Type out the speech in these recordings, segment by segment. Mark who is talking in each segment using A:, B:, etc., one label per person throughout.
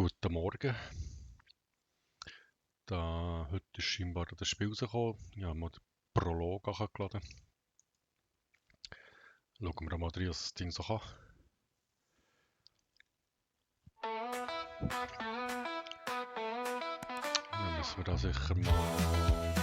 A: Guten Morgen. Heute ist scheinbar das Spiel rausgekommen. Ich habe mal den Prolog angeladen. Schauen wir mal rein, was das Ding so kann. Dann müssen wir da sicher mal...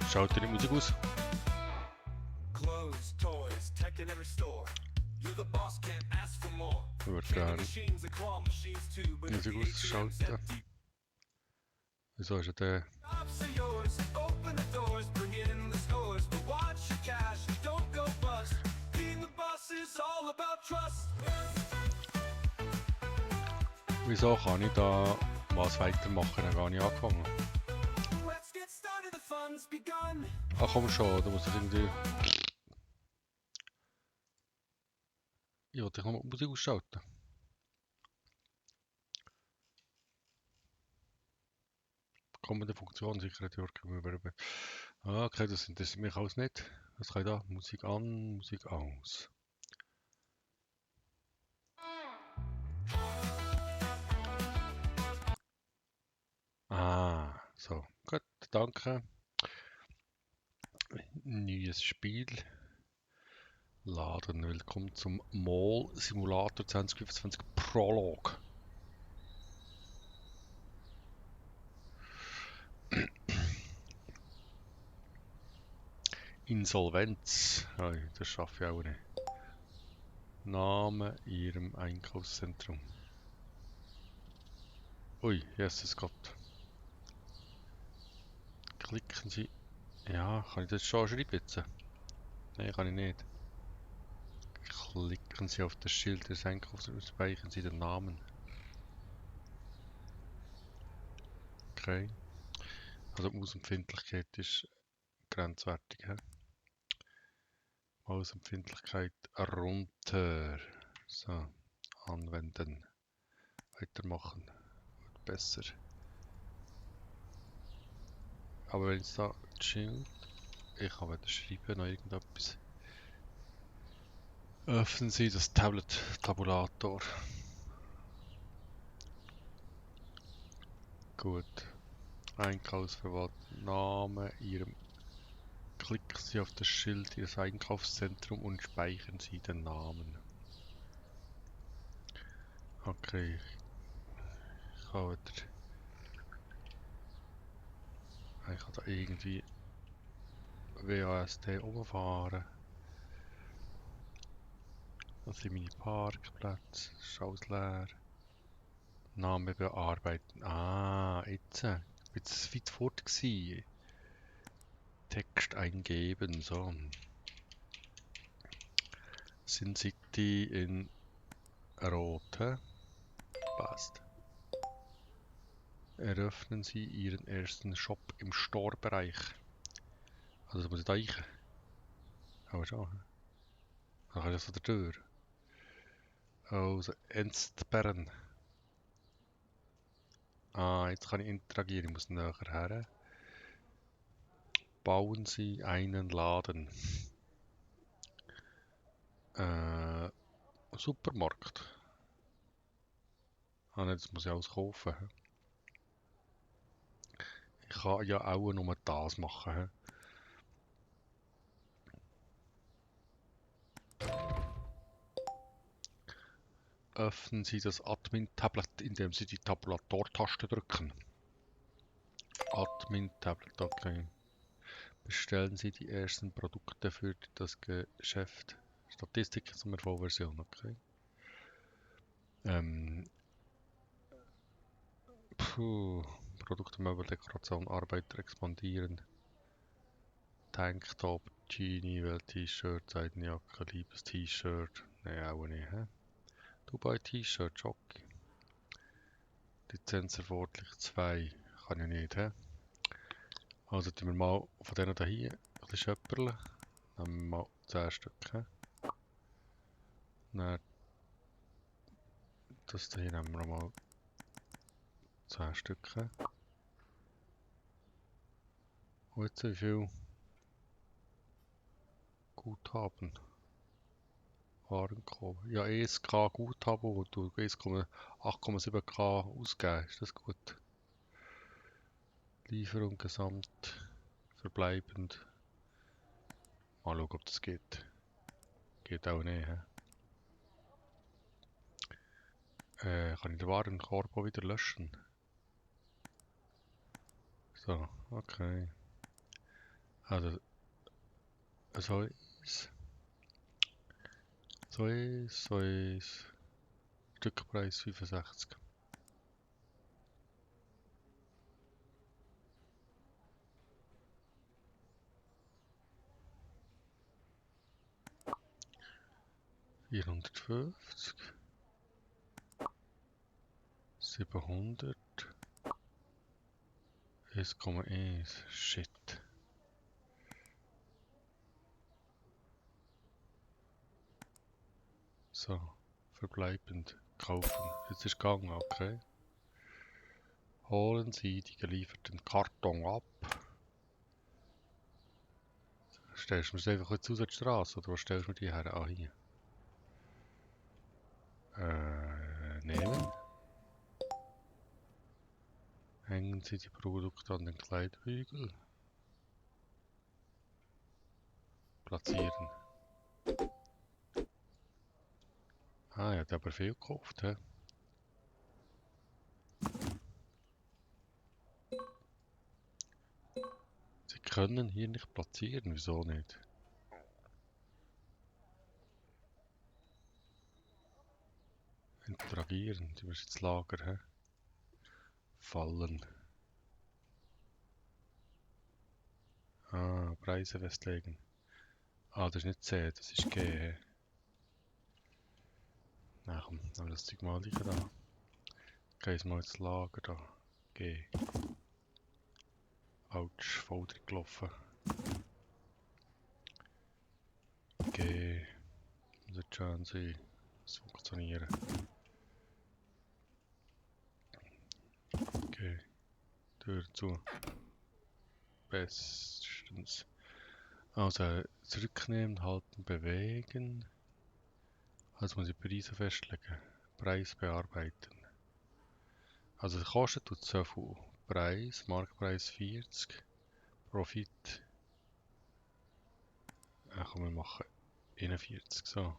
A: Schaut die Musik aus? Ich würde gerne Musik ausschalten. Wieso ist der... Wieso kann ich da was weitermachen? Ich habe gar nicht angefangen. Ach komm schon, da muss ich irgendwie... Ich wollte noch Musik ausschalten. Kommende Funktion, Sicherheit, okay, das interessiert mich alles nicht. Was kann ich da? Musik an, Musik aus. Ah, so, gut, danke. Neues Spiel. Laden, willkommen zum Mall Simulator 2025 Prolog. Insolvenz. Oh, das schaffe ich auch nicht. Name Ihrem Einkaufszentrum. Ui, Jesus Gott. Klicken Sie. Ja, kann ich das schon schreiben jetzt? Nein, kann ich nicht. Klicken Sie auf das Schild des Einkaufszentrums, speichern Sie den Namen. Okay. Also die Mausempfindlichkeit ist grenzwertig. He? Mausempfindlichkeit runter. So, anwenden. Weitermachen. Wird besser. Aber wenn es da chillt, ich kann wieder schreiben noch irgendetwas. Öffnen Sie das Tablet-Tabulator. Gut. Einkaufsverwaltung. Name Ihrem. Klicken Sie auf das Schild Ihres Einkaufszentrums und speichern Sie den Namen. Okay. Ich kann wieder. Ich kann da irgendwie WASD umfahren. Das sind meine Parkplätze. Ist alles leer. Name bearbeiten. Ah, jetzt. Ich bin zu weit fort gewesen. Text eingeben. So. Sin City in Rot. Passt. Eröffnen Sie Ihren ersten Shop im Store-Bereich. Also das muss ich da rein. Aber schon. Dann kann ich das so durch. Also entsperren. Ah, jetzt kann ich interagieren. Ich muss näher her. Bauen Sie einen Laden. Supermarkt. Ah, nein, das muss ich alles kaufen. Ich kann ja auch nur das machen. Öffnen Sie das Admin-Tablet, indem Sie die Tabulator-Taste drücken. Admin-Tablet, okay. Bestellen Sie die ersten Produkte für das Geschäft. Statistik zum Version, okay. Produkte, Möbel, Dekoration, Arbeiter expandieren. Tanktop, Genie, Welt-T-Shirt, Seidenjacke, liebes T-Shirt. Ne, auch nicht, hä? Dubai T-Shirt, Jockey. Lizenzerforderlich 2. Kann ich nicht, hä? Also tun wir mal von denen hier ein bisschen schöpperle. Nehmen wir mal 10 Stück, hä? Dann das hier nehmen wir mal 10 Stück, hä? Und jetzt wie viel Guthaben? Warenkorb. Ja, 1K Guthaben und du 8,7K ausgeben. Ist das gut? Lieferung gesamt, verbleibend. Mal schauen, ob das geht. Geht auch nicht, hä? Kann ich den Warenkorb auch wieder löschen? So, okay. Also, so ist. So ist. Stückpreis 65. Vierhundertfünfzig. 700. 1,1. Shit. So, verbleibend. Kaufen. Jetzt ist gegangen, okay. Holen Sie die gelieferten Karton ab. Stellst du mir das einfach jetzt aus der Straße oder wo stellst du mir die her? Ah, hier. Nehmen. Hängen Sie die Produkte an den Kleidbügel. Platzieren. Ah, er hat aber viel gekauft, hä? Sie können hier nicht platzieren, wieso nicht? Interagieren, die müssen ins Lager, hä? Fallen. Ah, Preise festlegen. Ah, das ist nicht C, das ist G, hä? Na komm, dann das Zeug mal liegen da. Geh mal ins Lager da. G. Autsch, voll drin gelaufen. G. Muss jetzt schön sein. Das funktionieren. G. Tür zu. Bestens. Also, zurücknehmen, halten, bewegen. Also muss ich Preise festlegen. Preis bearbeiten. Also, es kostet tut so viel. Preis, Marktpreis 40. Profit. Ja, komm, wir machen 41. So.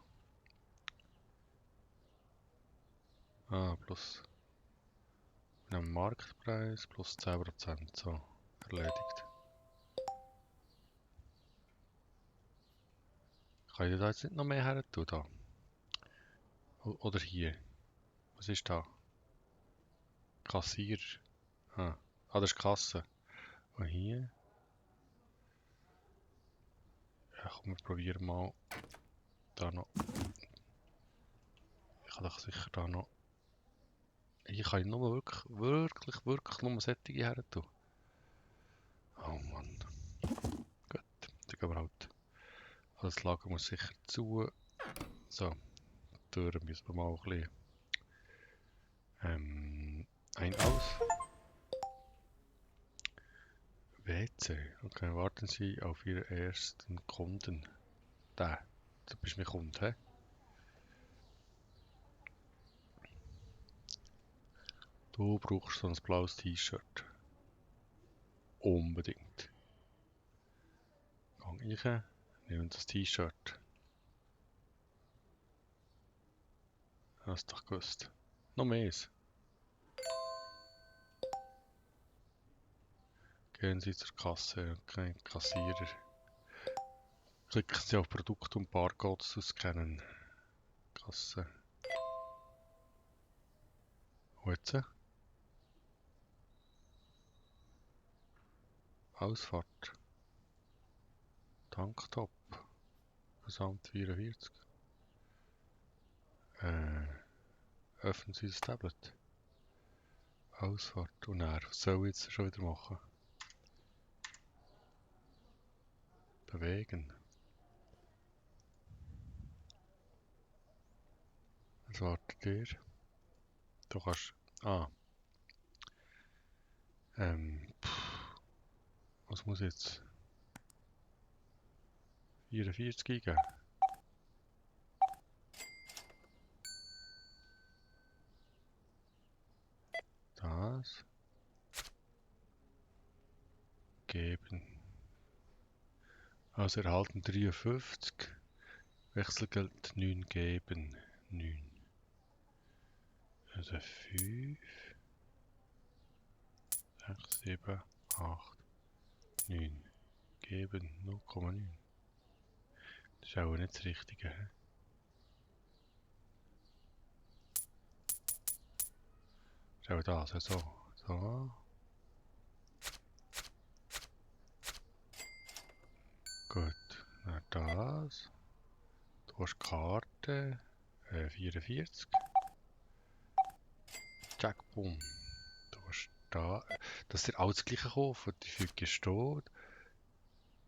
A: Ah, plus. Wir nehmen Marktpreis plus 10%. So. Erledigt. Kann ich da jetzt nicht noch mehr her tun? Da? Oder hier? Was ist da? Kassier. Ah, das ist Kasse. Und hier? Ja, komm, wir probieren mal da noch. Ich kann doch sicher da noch. Hier kann ich nur wirklich nur solche her tun. Oh Mann. Gut, dann gehen wir halt. Also das Lager muss sicher zu. So, die Türen müssen wir mal ein bisschen. Ein aus. WC. Okay, warten Sie auf Ihren ersten Kunden. Da. Du bist mein Kunde, hä? Du brauchst so ein blaues T-Shirt. Unbedingt. Gang ich, nehme das T-Shirt. Hast du doch gewusst. Noch mehr. Gehen Sie zur Kasse. Okay, Kassierer. Klicken Sie auf Produkt und Barcodes zu scannen. Kasse. Und jetzt? Ausfahrt. Tanktop. Gesamt 44. Öffnen Sie das Tablet. Ausfahrt. Und er. Was soll ich jetzt schon wieder machen? Bewegen. Was wartet ihr? Du kannst. Ah. Was muss ich jetzt? 44 eingeben. das. Geben. Also erhalten 53. Wechselgeld 9 geben. 9. Also 5, 6, 7, 8, 9. Geben 0,9. Das ist auch nicht das Richtige. He? Das ist auch das. Also, so. Gut. Dann das. Du hast Karte. 44. Jack, boom. Du hast da. Das ist alles gleiche kaufen. Die Füge steht.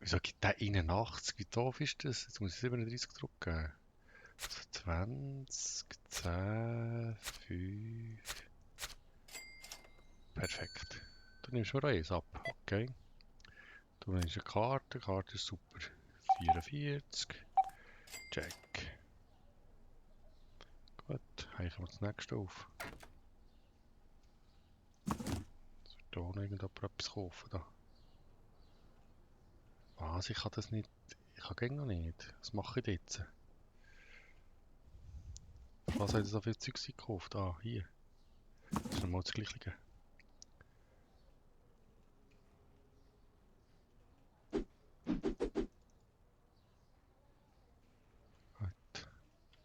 A: Wieso gibt der 81? Wie doof ist das? Jetzt muss ich 37 drücken. 20, 10, 5. Perfekt. Du nimmst mir eins ab. Okay. Du nimmst eine Karte. Karte ist super. 44. Check. Gut. Heichen wir das nächste auf. Jetzt wird da noch irgendjemand etwas kaufen. Da. Was? Ich kann das nicht. Ich kann gegen noch nicht. Was mache ich jetzt? Was hat so viel Zeug gekauft? Ah, hier. Das ist nochmal das Gleiche.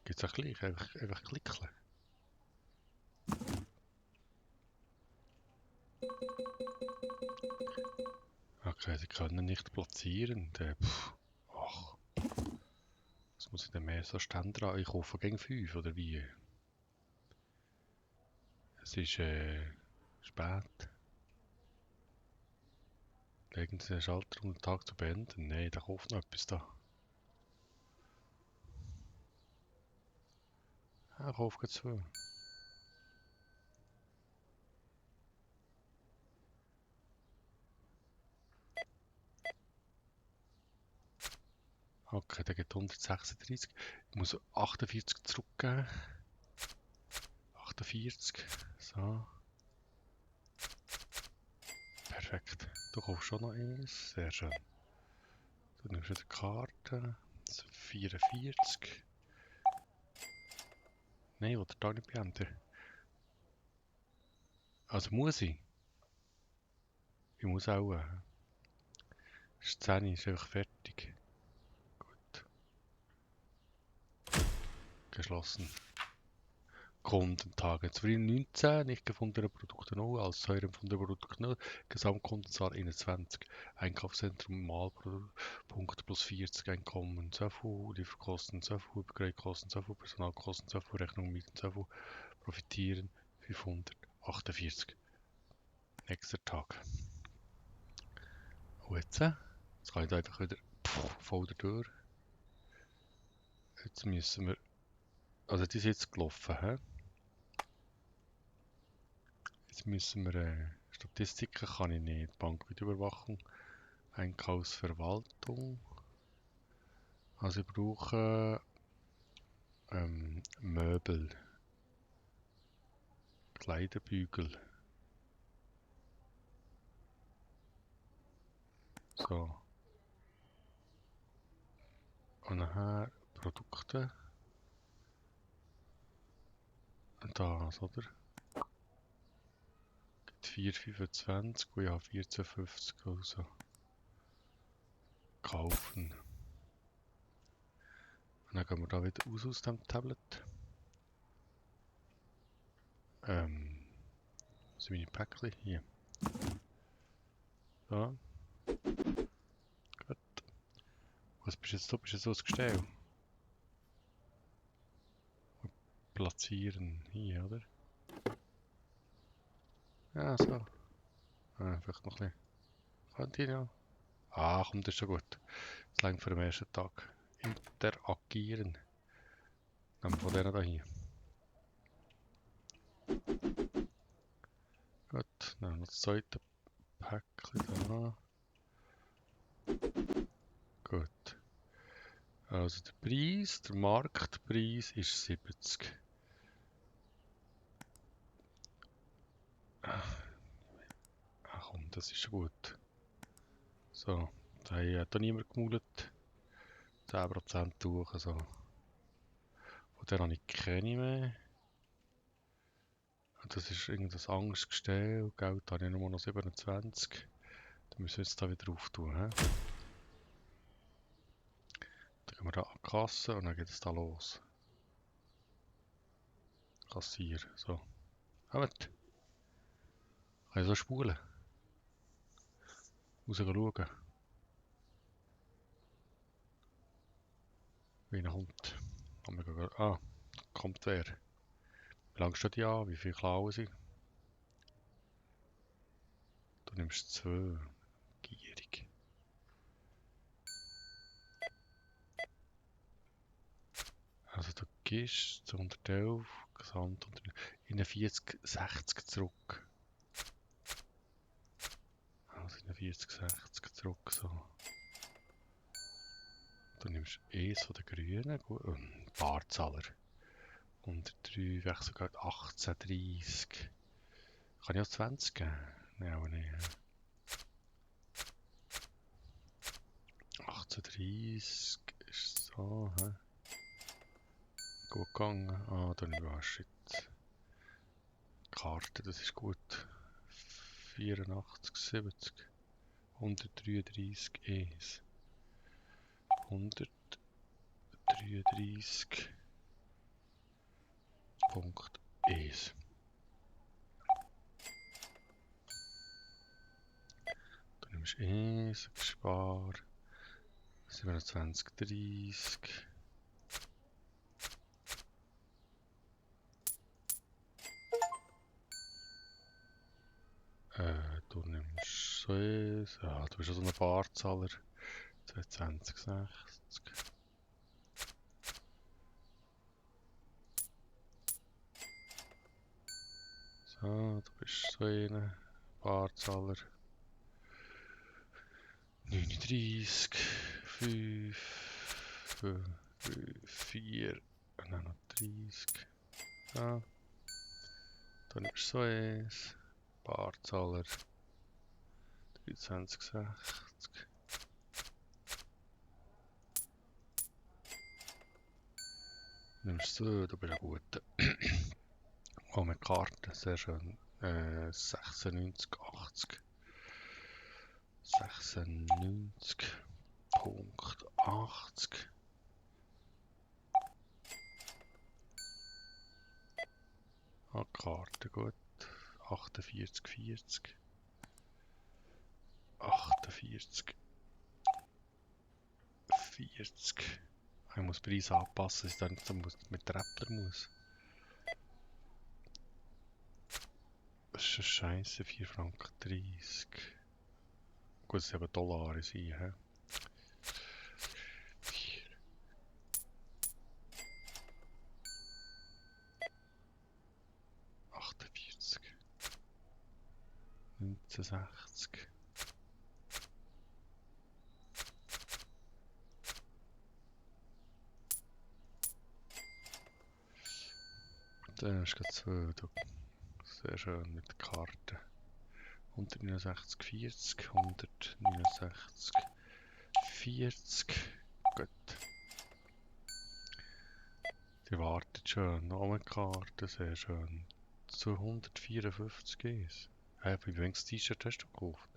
A: Gibt es auch gleich? Einfach klicken. Okay, sie können nicht platzieren. Ach, was muss ich denn mehr so Ständer an? Ich kaufe gegen 5 oder wie? Es ist spät. Legen Sie den Schalter, um den Tag zu beenden. Nein, da kauft noch etwas da. Ah, kauf gleich 2. Okay, der geht 136. Ich muss 48 zurückgeben. 48. So. Perfekt. Du kaufst schon noch eins. Sehr schön. Du nimmst eine Karte. 44. Nein, ich will den Tag nicht beenden. Also muss ich. Ich muss auch. Die 10 ist einfach fertig. Gut. Geschlossen. Kundentag. 2019 nicht gefundene Produkte 0, als teuer empfundene Produkte 0. Gesamtkundenzahl 21. Einkaufszentrum Malpunkt plus 40. Einkommen so viel. Lieferkosten so viel. Upgrade-Kosten so viel. Personalkosten so viel. Rechnung Mieten so viel. Profitieren 548. Nächster Tag. Und jetzt? Jetzt kann ich da einfach wieder voll durch. Jetzt müssen wir. Also, die ist jetzt gelaufen. He? Jetzt müssen wir. Statistiken kann ich nicht. Banküberwachung. Einkaufsverwaltung. Also, ich brauche Möbel. Kleiderbügel. So. Und nachher Produkte. Das, oder? 4,25 und ich habe 14,50. Also. Kaufen. Und dann gehen wir da wieder raus aus dem Tablet. Was sind meine Päckchen? Hier. So. Gut. Was bist jetzt du? Bist jetzt so das Gestell? Platzieren. Hier, oder? Ja, so. Vielleicht noch ein bisschen. Könnte ich noch. Ah, komm, das ist schon gut. Das reicht für den ersten Tag. Interagieren. Nehmen wir von denen hier. Gut, dann noch das zweite Päckchen da. Gut. Also der Preis, der Marktpreis ist 70. das ist gut. So, da hat auch niemand gemaulet. 10% durch, also. Und dann habe ich keine mehr. Das ist irgendein Angstgestell. Geld habe ich nur noch 27. Dann müssen wir jetzt da wieder auftun. He? Dann gehen wir da an die Kasse und dann geht es da los. Kassier. So. Kommt. Kann ich so spulen? Raus schauen. Wie einer kommt. Ah, kommt wer? Wie lange steht die an? Wie viele klauen sie? Du nimmst 2. Gierig. Also du gehst zu 111, Gesamt in 40, 60 zurück. Also in 40, 60 zurück so. Du nimmst eins von den Grünen, gut, Barzahler. 103, Wechselgeld 18, 30. Kann ich auch 20 geben? Nein, aber nicht. 18, 30 ist so, hä? Gut gegangen. Ah, dann überrascht. Karte, das ist gut. 84, 70. 133, 1. 133.1. Du nimmst 1, Spar. 27, 30. Du nimmst so eins. Ah, du bist ja so ein Barzahler. 22, 60. So, du bist so ein Barzahler. 39, 5, 4, und dann noch 30. Ja, dann nimmst du so eins. Barzahler. 23, 60. Nimmst du, du bist ein guter. Oh, mit Karten, sehr schön. 96, 80. 96.80. Ah, Karte, gut. 48, 40. 48. 40. Ich muss den Preis anpassen, dass ich dann mit Rappler muss. Das ist schon scheiße, 4 Franken 30. Gut, es sind aber Dollar sein, hä? 4. 48. 1960. Dann hast du gerade 2. Sehr schön mit der Karte. 169, 40, 169, 40. Gut. Die wartet schon. Noch eine Karte, sehr schön. 254 ist. Hey, wie welches T-Shirt hast du gekauft?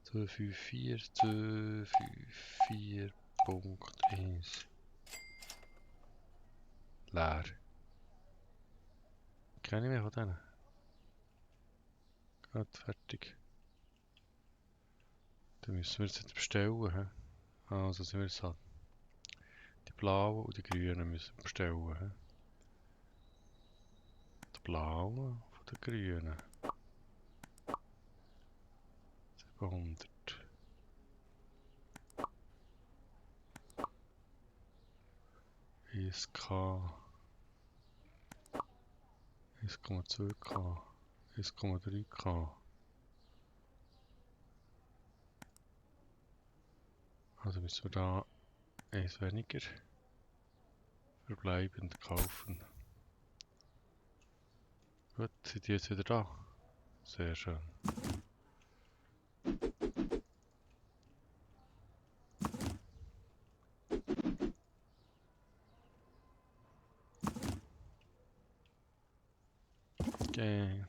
A: 254, 254.1. Leer. Keine mehr von denen. Gut, fertig. Dann müssen wir jetzt bestellen. He? Also sind wir jetzt halt. Die blauen und die grünen müssen wir bestellen. He? Die blauen von den grünen. 700. 1K. 1,2K. 1,3K. Also müssen wir da eins weniger verbleibend kaufen. Gut, sind die jetzt wieder da? Sehr schön. Okay.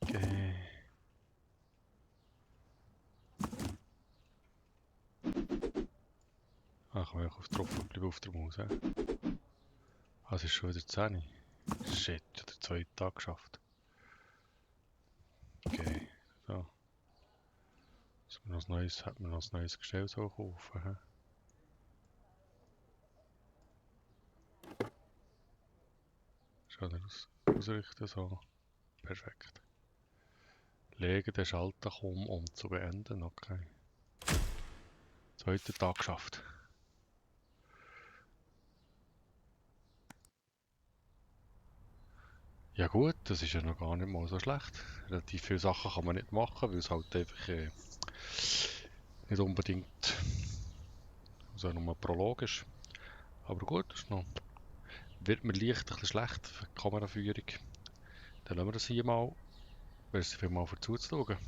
A: Okay. Ach, kann man auf drauf bleiben auf der Maus, hä? Ah, es ist schon wieder 10. Shit, ich habe den zweiten Tag geschafft. Okay, so. Hat man noch ein neues Gestell so kaufen, hä? Schaut ausrichten, so. Perfekt. Legen den Schalter um zu beenden, okay. Zweiter Tag geschafft. Ja gut, das ist ja noch gar nicht mal so schlecht. Relativ viele Sachen kann man nicht machen, weil es halt einfach nicht unbedingt so nur ein Prolog ist. Aber gut, das ist noch, wird mir leicht ein bisschen schlecht für die Kameraführung. Dann lassen wir das hier mal. Merci vielmals für zuzuschauen.